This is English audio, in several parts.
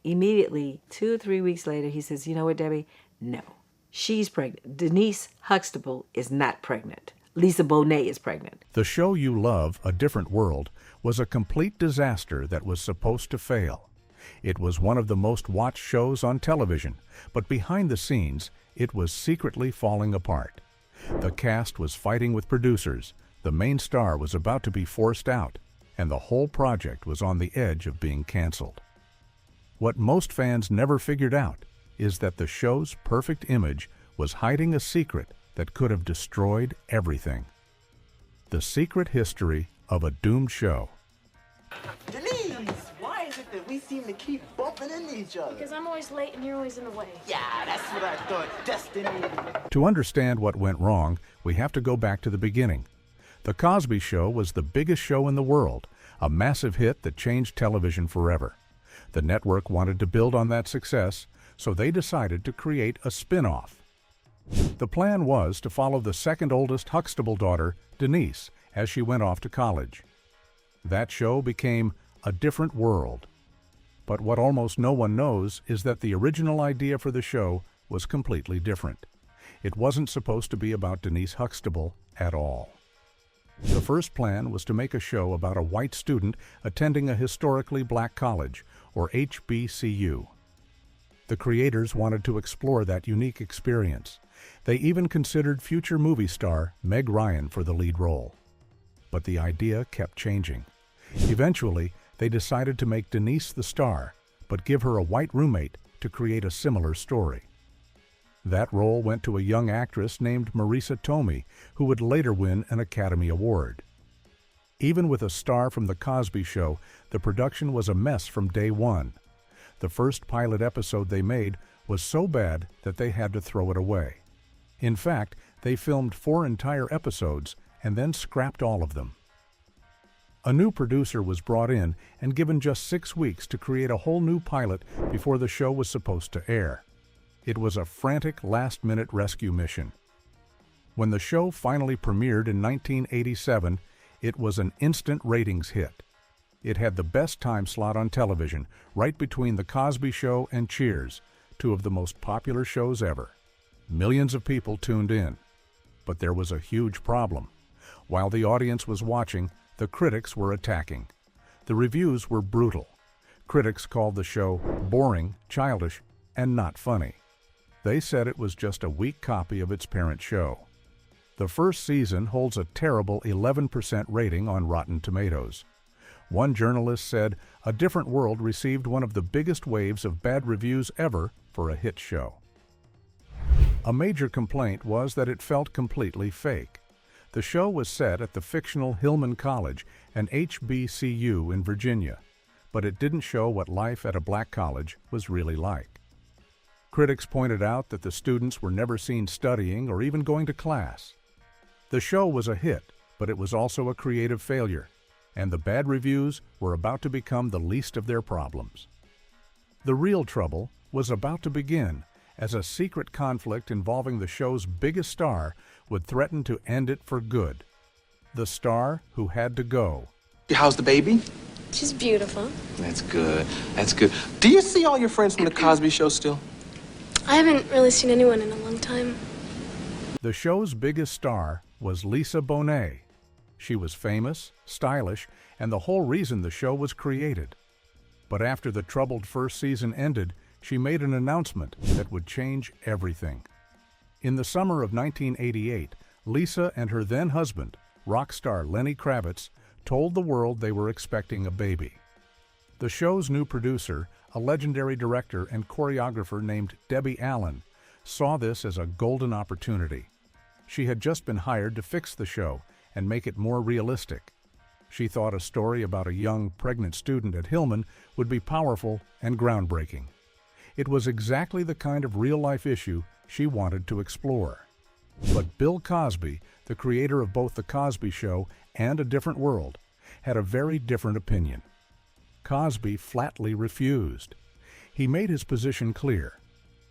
Immediately, 2 or 3 weeks later, he says, you know what, Debbie? No, she's pregnant. Denise Huxtable is not pregnant. Lisa Bonet is pregnant. The show you love, A Different World, was a complete disaster that was supposed to fail. It was one of the most watched shows on television, but behind the scenes, it was secretly falling apart. The cast was fighting with producers, the main star was about to be forced out, and the whole project was on the edge of being canceled. What most fans never figured out is that the show's perfect image was hiding a secret that could have destroyed everything. The secret history of a doomed show. Denise, why is it that we seem to keep bumping into each other? Because I'm always late and you're always in the way. Yeah, that's what I thought. Destiny. To understand what went wrong, we have to go back to the beginning. The Cosby Show was the biggest show in the world, a massive hit that changed television forever. The network wanted to build on that success, so they decided to create a spin-off. The plan was to follow the second oldest Huxtable daughter, Denise, as she went off to college. That show became A Different World. But what almost no one knows is that the original idea for the show was completely different. It wasn't supposed to be about Denise Huxtable at all. The first plan was to make a show about a white student attending a historically black college, or HBCU. The creators wanted to explore that unique experience. They even considered future movie star Meg Ryan for the lead role. But the idea kept changing. Eventually, they decided to make Denise the star, but give her a white roommate to create a similar story. That role went to a young actress named Marisa Tomei, who would later win an Academy Award. Even with a star from The Cosby Show, the production was a mess from day one. The first pilot episode they made was so bad that they had to throw it away. In fact, they filmed 4 entire episodes and then scrapped all of them. A new producer was brought in and given just 6 weeks to create a whole new pilot before the show was supposed to air. It was a frantic last-minute rescue mission. When the show finally premiered in 1987, it was an instant ratings hit. It had the best time slot on television, right between The Cosby Show and Cheers, 2 of the most popular shows ever. Millions of people tuned in. But there was a huge problem. While the audience was watching, the critics were attacking. The reviews were brutal. Critics called the show boring, childish, and not funny. They said it was just a weak copy of its parent show. The first season holds a terrible 11% rating on Rotten Tomatoes. One journalist said, A Different World received one of the biggest waves of bad reviews ever for a hit show. A major complaint was that it felt completely fake. The show was set at the fictional Hillman College, an HBCU in Virginia, but it didn't show what life at a black college was really like. Critics pointed out that the students were never seen studying or even going to class. The show was a hit, but it was also a creative failure, and the bad reviews were about to become the least of their problems. The real trouble was about to begin, as a secret conflict involving the show's biggest star would threaten to end it for good. The star who had to go. How's the baby? She's beautiful. That's good. That's good. Do you see all your friends from The Cosby Show still? I haven't really seen anyone in a long time. The show's biggest star was Lisa Bonet. She was famous, stylish, and the whole reason the show was created. But after the troubled first season ended, she made an announcement that would change everything. In the summer of 1988, Lisa and her then-husband, rock star Lenny Kravitz, told the world they were expecting a baby. The show's new producer, a legendary director and choreographer named Debbie Allen, saw this as a golden opportunity. She had just been hired to fix the show and make it more realistic. She thought a story about a young, pregnant student at Hillman would be powerful and groundbreaking. It was exactly the kind of real-life issue she wanted to explore. But Bill Cosby, the creator of both The Cosby Show and A Different World, had a very different opinion. Cosby flatly refused. He made his position clear.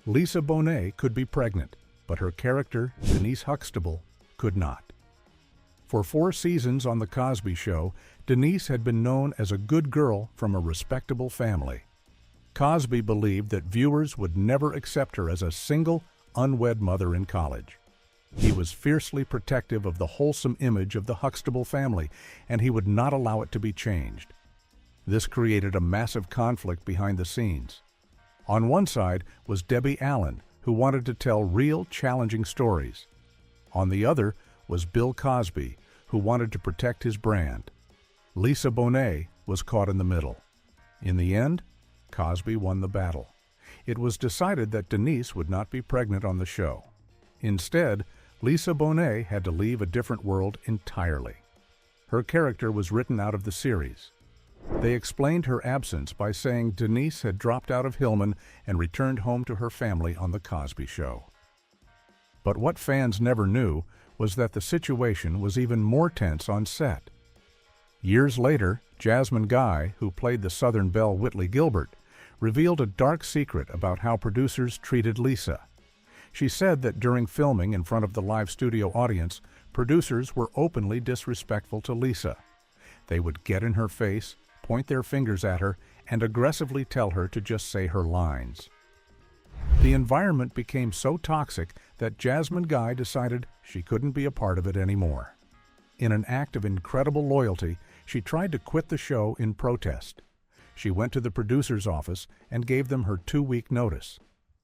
Lisa Bonet could be pregnant, but her character, Denise Huxtable, could not. For 4 seasons on The Cosby Show, Denise had been known as a good girl from a respectable family. Cosby believed that viewers would never accept her as a single, unwed mother in college. He was fiercely protective of the wholesome image of the Huxtable family, and he would not allow it to be changed. This created a massive conflict behind the scenes. On one side was Debbie Allen, who wanted to tell real, challenging stories. On the other was Bill Cosby, who wanted to protect his brand. Lisa Bonet was caught in the middle. In the end, Cosby won the battle. It was decided that Denise would not be pregnant on the show. Instead, Lisa Bonet had to leave a different world entirely. Her character was written out of the series. They explained her absence by saying Denise had dropped out of Hillman and returned home to her family on The Cosby Show. But what fans never knew was that the situation was even more tense on set. Years later, Jasmine Guy, who played the Southern belle Whitley Gilbert, revealed a dark secret about how producers treated Lisa. She said that during filming in front of the live studio audience, producers were openly disrespectful to Lisa. They would get in her face, point their fingers at her, and aggressively tell her to just say her lines. The environment became so toxic that Jasmine Guy decided she couldn't be a part of it anymore. In an act of incredible loyalty, she tried to quit the show in protest. She went to the producer's office and gave them her 2-week notice.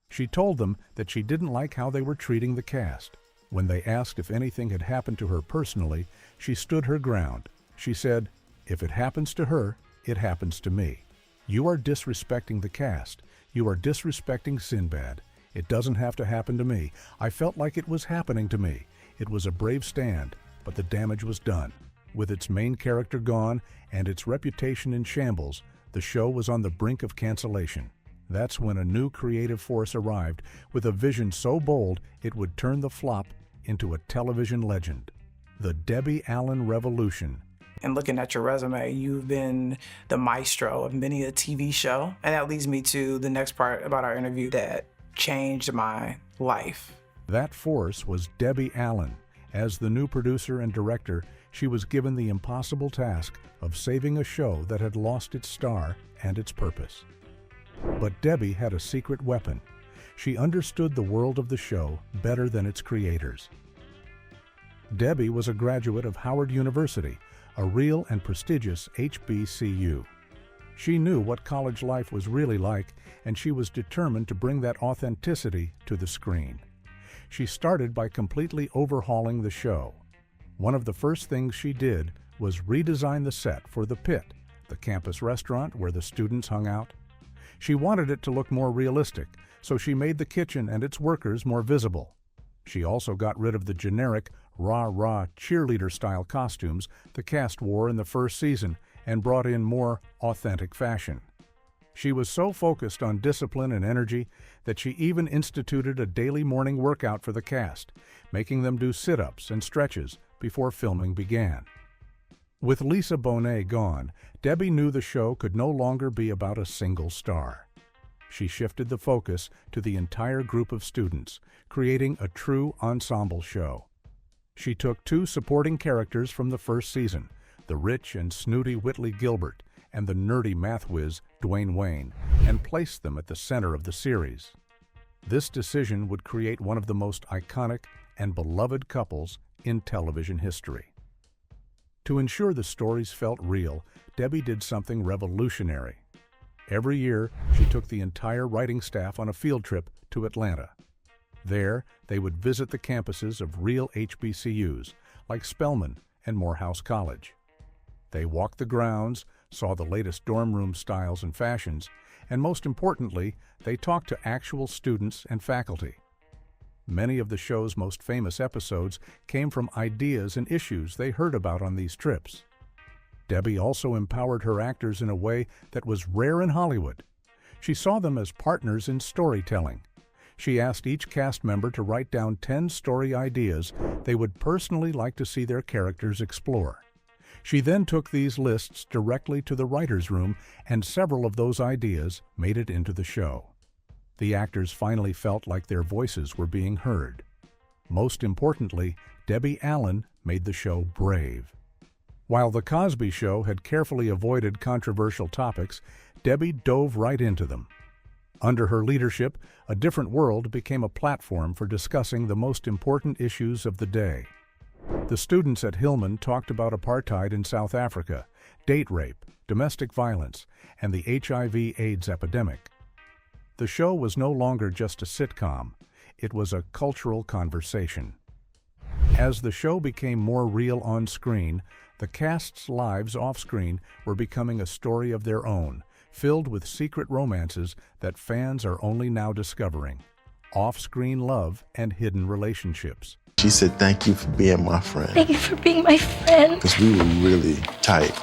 She told them that she didn't like how they were treating the cast. When they asked if anything had happened to her personally, she stood her ground. She said, "If it happens to her, it happens to me. You are disrespecting the cast. You are disrespecting Sinbad. It doesn't have to happen to me. I felt like it was happening to me. It was a brave stand, but the damage was done." With its main character gone and its reputation in shambles, the show was on the brink of cancellation. That's when a new creative force arrived with a vision so bold it would turn the flop into a television legend. The Debbie Allen Revolution. And looking at your resume, you've been the maestro of many a TV show. And that leads me to the next part about our interview that changed my life. That force was Debbie Allen. As the new producer and director, she was given the impossible task of saving a show that had lost its star and its purpose. But Debbie had a secret weapon. She understood the world of the show better than its creators. Debbie was a graduate of Howard University, a real and prestigious HBCU. She knew what college life was really like, and she was determined to bring that authenticity to the screen. She started by completely overhauling the show. One of the first things she did was redesign the set for The Pit, the campus restaurant where the students hung out. She wanted it to look more realistic, so she made the kitchen and its workers more visible. She also got rid of the generic, rah-rah cheerleader-style costumes the cast wore in the first season and brought in more authentic fashion. She was so focused on discipline and energy that she even instituted a daily morning workout for the cast, making them do sit-ups and stretches before filming began. With Lisa Bonet gone, Debbie knew the show could no longer be about a single star. She shifted the focus to the entire group of students, creating a true ensemble show. She took 2 supporting characters from the first season, the rich and snooty Whitley Gilbert and the nerdy math whiz Dwayne Wayne, and placed them at the center of the series. This decision would create one of the most iconic and beloved couples in television history. To ensure the stories felt real, Debbie did something revolutionary. Every year, she took the entire writing staff on a field trip to Atlanta. There, they would visit the campuses of real HBCUs, like Spelman and Morehouse College. They walked the grounds, saw the latest dorm room styles and fashions, and most importantly, they talked to actual students and faculty. Many of the show's most famous episodes came from ideas and issues they heard about on these trips. Debbie also empowered her actors in a way that was rare in Hollywood. She saw them as partners in storytelling. She asked each cast member to write down 10 story ideas they would personally like to see their characters explore. She then took these lists directly to the writer's room, and several of those ideas made it into the show. The actors finally felt like their voices were being heard. Most importantly, Debbie Allen made the show brave. While The Cosby Show had carefully avoided controversial topics, Debbie dove right into them. Under her leadership, A Different World became a platform for discussing the most important issues of the day. The students at Hillman talked about apartheid in South Africa, date rape, domestic violence, and the HIV/AIDS epidemic. The show was no longer just a sitcom, it was a cultural conversation. As the show became more real on screen, the cast's lives off-screen were becoming a story of their own, filled with secret romances that fans are only now discovering, off-screen love and hidden relationships. She said, "Thank you for being my friend." Thank you for being my friend. Because we were really tight.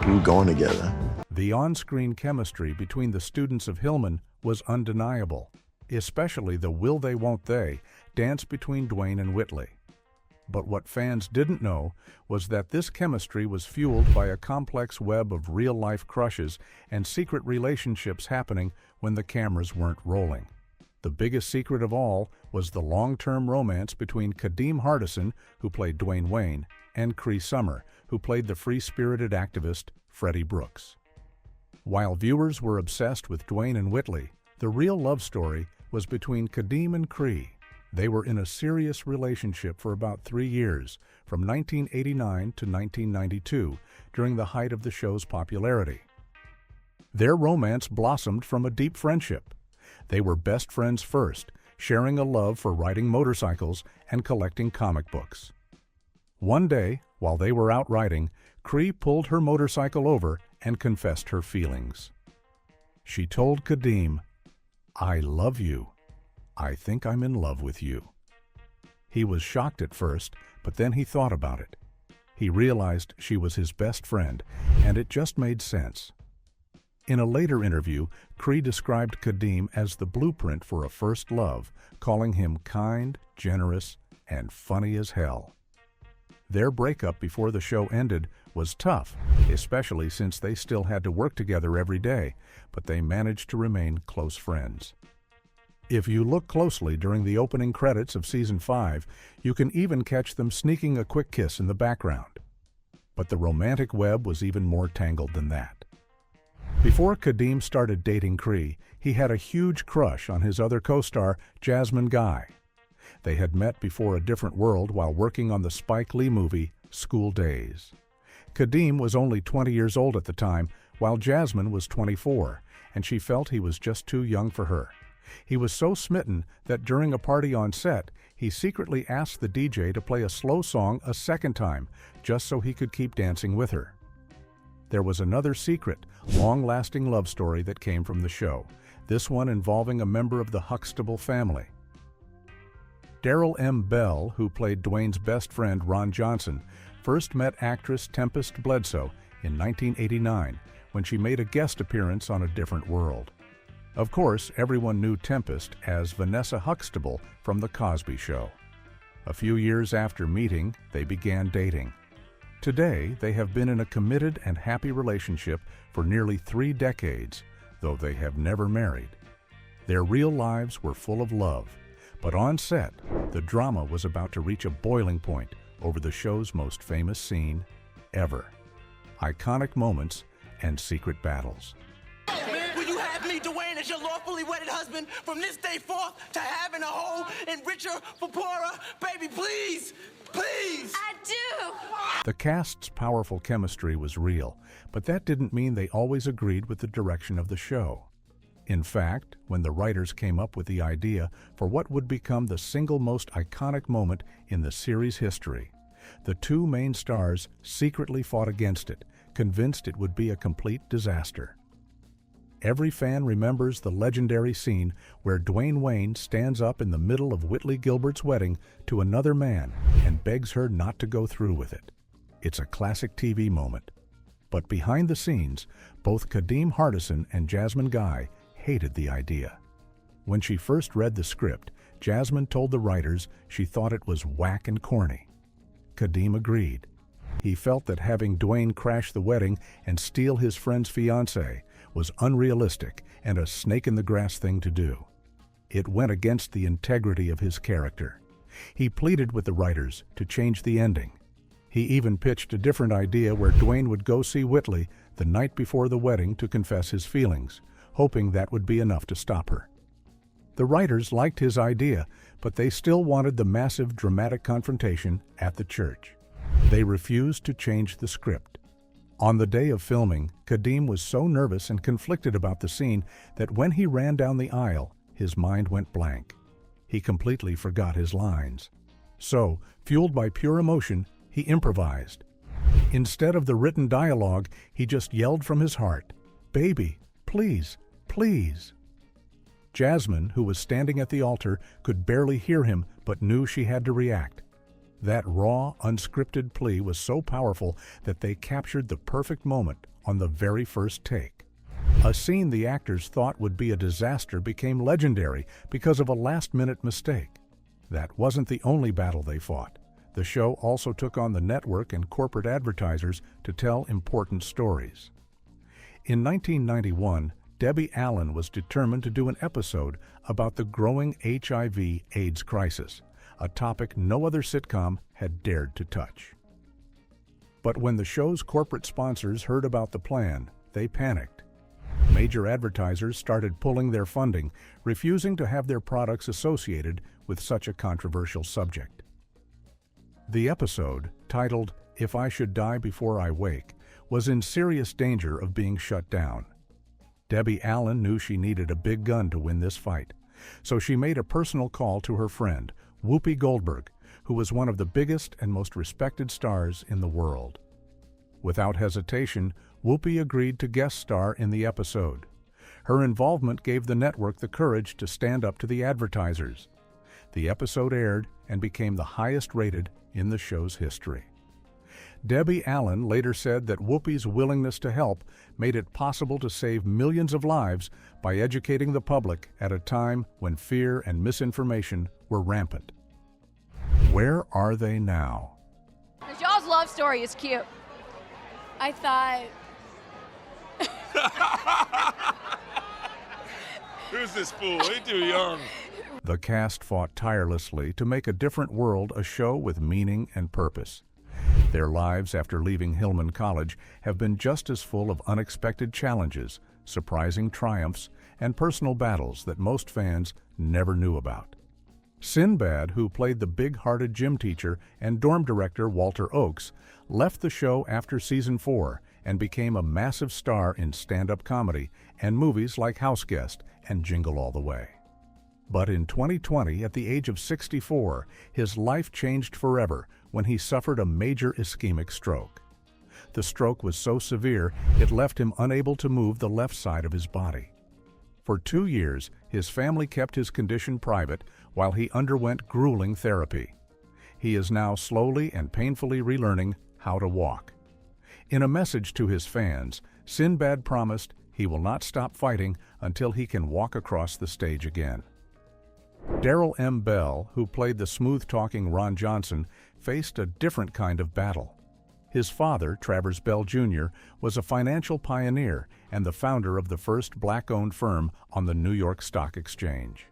We were going together. The on-screen chemistry between the students of Hillman was undeniable, especially the will they won't they dance between Dwayne and Whitley. But what fans didn't know was that this chemistry was fueled by a complex web of real-life crushes and secret relationships happening when the cameras weren't rolling. The biggest secret of all was the long-term romance between Kadeem Hardison, who played Dwayne Wayne, and Cree Summer, who played the free-spirited activist Freddie Brooks. While viewers were obsessed with Dwayne and Whitley, the real love story was between Kadeem and Cree. They were in a serious relationship for about 3 years, from 1989 to 1992, during the height of the show's popularity. Their romance blossomed from a deep friendship. They were best friends first, sharing a love for riding motorcycles and collecting comic books. One day, while they were out riding, Cree pulled her motorcycle over and confessed her feelings. She told Kadeem, "I love you. I think I'm in love with you." He was shocked at first, but then he thought about it. He realized she was his best friend, and it just made sense. In a later interview, Cree described Kadeem as the blueprint for a first love, calling him kind, generous, and funny as hell. Their breakup before the show ended was tough, especially since they still had to work together every day, but they managed to remain close friends. If you look closely during the opening credits of Season 5, you can even catch them sneaking a quick kiss in the background. But the romantic web was even more tangled than that. Before Kadeem started dating Cree, he had a huge crush on his other co-star, Jasmine Guy. They had met before A Different World while working on the Spike Lee movie School Days. Kadeem was only 20 years old at the time, while Jasmine was 24, and she felt he was just too young for her. He was so smitten that during a party on set, he secretly asked the DJ to play a slow song a second time, just so he could keep dancing with her. There was another secret, long-lasting love story that came from the show, this one involving a member of the Huxtable family. Daryl M. Bell, who played Dwayne's best friend Ron Johnson, first met actress Tempest Bledsoe in 1989 when she made a guest appearance on A Different World. Of course, everyone knew Tempest as Vanessa Huxtable from The Cosby Show. A few years after meeting, they began dating. Today, they have been in a committed and happy relationship for nearly 3 decades, though they have never married. Their real lives were full of love, but on set, the drama was about to reach a boiling point over the show's most famous scene ever. Iconic moments and secret battles. Will you have me, Dwayne, as your lawfully wedded husband from this day forth to having a whole and richer for poorer? Baby, please, please. I do. The cast's powerful chemistry was real, but that didn't mean they always agreed with the direction of the show. In fact, when the writers came up with the idea for what would become the single most iconic moment in the series' history, the 2 main stars secretly fought against it, convinced it would be a complete disaster. Every fan remembers the legendary scene where Dwayne Wayne stands up in the middle of Whitley Gilbert's wedding to another man and begs her not to go through with it. It's a classic TV moment. But behind the scenes, both Kadeem Hardison and Jasmine Guy hated the idea. When she first read the script, Jasmine told the writers she thought it was whack and corny. Kadeem agreed. He felt that having Dwayne crash the wedding and steal his friend's fiancée was unrealistic and a snake-in-the-grass thing to do. It went against the integrity of his character. He pleaded with the writers to change the ending. He even pitched a different idea where Dwayne would go see Whitley the night before the wedding to confess his feelings, hoping that would be enough to stop her. The writers liked his idea, but they still wanted the massive dramatic confrontation at the church. They refused to change the script. On the day of filming, Kadeem was so nervous and conflicted about the scene that when he ran down the aisle, his mind went blank. He completely forgot his lines. So, fueled by pure emotion, he improvised. Instead of the written dialogue, he just yelled from his heart, "Baby, please, please." Jasmine, who was standing at the altar, could barely hear him but knew she had to react. That raw, unscripted plea was so powerful that they captured the perfect moment on the very first take. A scene the actors thought would be a disaster became legendary because of a last-minute mistake. That wasn't the only battle they fought. The show also took on the network and corporate advertisers to tell important stories. In 1991, Debbie Allen was determined to do an episode about the growing HIV/AIDS crisis, a topic no other sitcom had dared to touch. But when the show's corporate sponsors heard about the plan, they panicked. Major advertisers started pulling their funding, refusing to have their products associated with such a controversial subject. The episode, titled "If I Should Die Before I Wake," was in serious danger of being shut down. Debbie Allen knew she needed a big gun to win this fight, so she made a personal call to her friend, Whoopi Goldberg, who was one of the biggest and most respected stars in the world. Without hesitation, Whoopi agreed to guest star in the episode. Her involvement gave the network the courage to stand up to the advertisers. The episode aired and became the highest rated in the show's history. Debbie Allen later said that Whoopi's willingness to help made it possible to save millions of lives by educating the public at a time when fear and misinformation were rampant. Where are they now? Y'all's love story is cute. I thought... Who's this fool? He's too young. The cast fought tirelessly to make A Different World a show with meaning and purpose. Their lives after leaving Hillman College have been just as full of unexpected challenges, surprising triumphs, and personal battles that most fans never knew about. Sinbad, who played the big-hearted gym teacher and dorm director Walter Oakes, left the show after season 4 and became a massive star in stand-up comedy and movies like Houseguest and Jingle All the Way. But in 2020, at the age of 64, his life changed forever when he suffered a major ischemic stroke. The stroke was so severe, it left him unable to move the left side of his body. For 2 years, his family kept his condition private while he underwent grueling therapy. He is now slowly and painfully relearning how to walk. In a message to his fans, Sinbad promised he will not stop fighting until he can walk across the stage again. Darrell M. Bell, who played the smooth-talking Ron Johnson, faced a different kind of battle. His father, Travers Bell Jr., was a financial pioneer and the founder of the first black-owned firm on the New York Stock Exchange.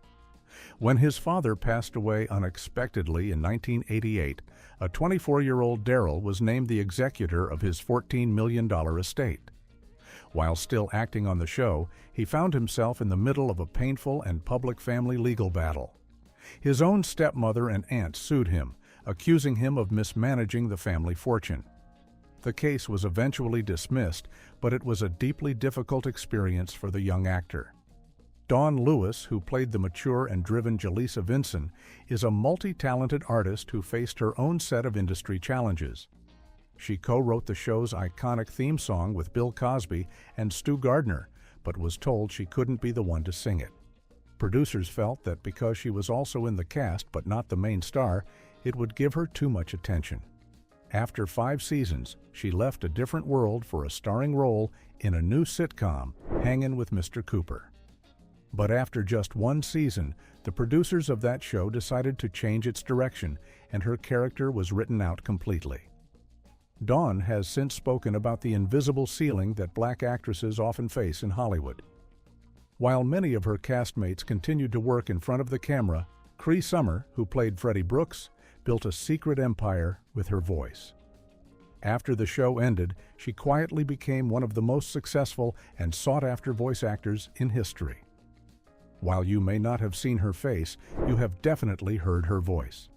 When his father passed away unexpectedly in 1988, a 24-year-old Darrell was named the executor of his $14 million estate. While still acting on the show, he found himself in the middle of a painful and public family legal battle. His own stepmother and aunt sued him, accusing him of mismanaging the family fortune. The case was eventually dismissed, but it was a deeply difficult experience for the young actor. Dawn Lewis, who played the mature and driven Jaleesa Vinson, is a multi-talented artist who faced her own set of industry challenges. She co-wrote the show's iconic theme song with Bill Cosby and Stu Gardner, but was told she couldn't be the one to sing it. Producers felt that because she was also in the cast but not the main star, it would give her too much attention. After 5 seasons, she left A Different World for a starring role in a new sitcom, Hangin' with Mr. Cooper. But after just 1 season, the producers of that show decided to change its direction, and her character was written out completely. Dawn has since spoken about the invisible ceiling that black actresses often face in Hollywood. While many of her castmates continued to work in front of the camera, Cree Summer, who played Freddie Brooks, built a secret empire with her voice. After the show ended, she quietly became one of the most successful and sought-after voice actors in history. While you may not have seen her face, you have definitely heard her voice.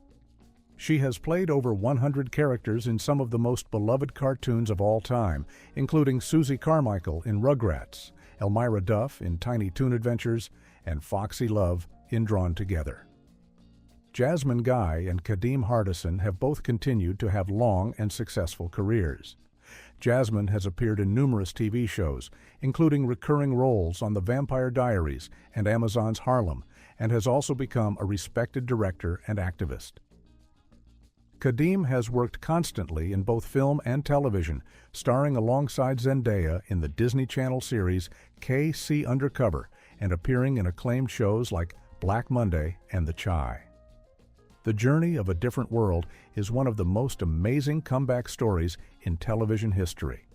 She has played over 100 characters in some of the most beloved cartoons of all time, including Susie Carmichael in Rugrats, Elmira Duff in Tiny Toon Adventures, and Foxy Love in Drawn Together. Jasmine Guy and Kadeem Hardison have both continued to have long and successful careers. Jasmine has appeared in numerous TV shows, including recurring roles on The Vampire Diaries and Amazon's Harlem, and has also become a respected director and activist. Kadeem has worked constantly in both film and television, starring alongside Zendaya in the Disney Channel series KC Undercover and appearing in acclaimed shows like Black Monday and The Chi. The Journey of a Different World is one of the most amazing comeback stories in television history.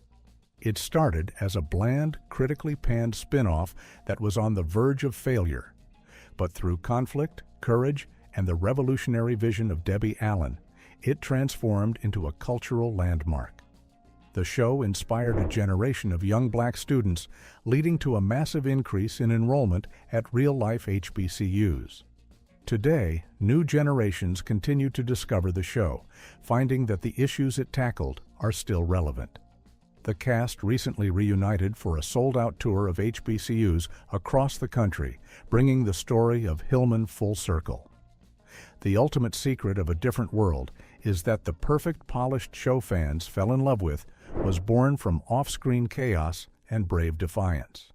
It started as a bland, critically panned spin-off that was on the verge of failure. But through conflict, courage, and the revolutionary vision of Debbie Allen, it transformed into a cultural landmark. The show inspired a generation of young black students, leading to a massive increase in enrollment at real-life HBCUs. Today, new generations continue to discover the show, finding that the issues it tackled are still relevant. The cast recently reunited for a sold-out tour of HBCUs across the country, bringing the story of Hillman full circle. The ultimate secret of A Different World is that the perfect polished show fans fell in love with was born from off-screen chaos and brave defiance.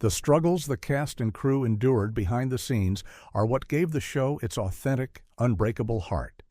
The struggles the cast and crew endured behind the scenes are what gave the show its authentic, unbreakable heart.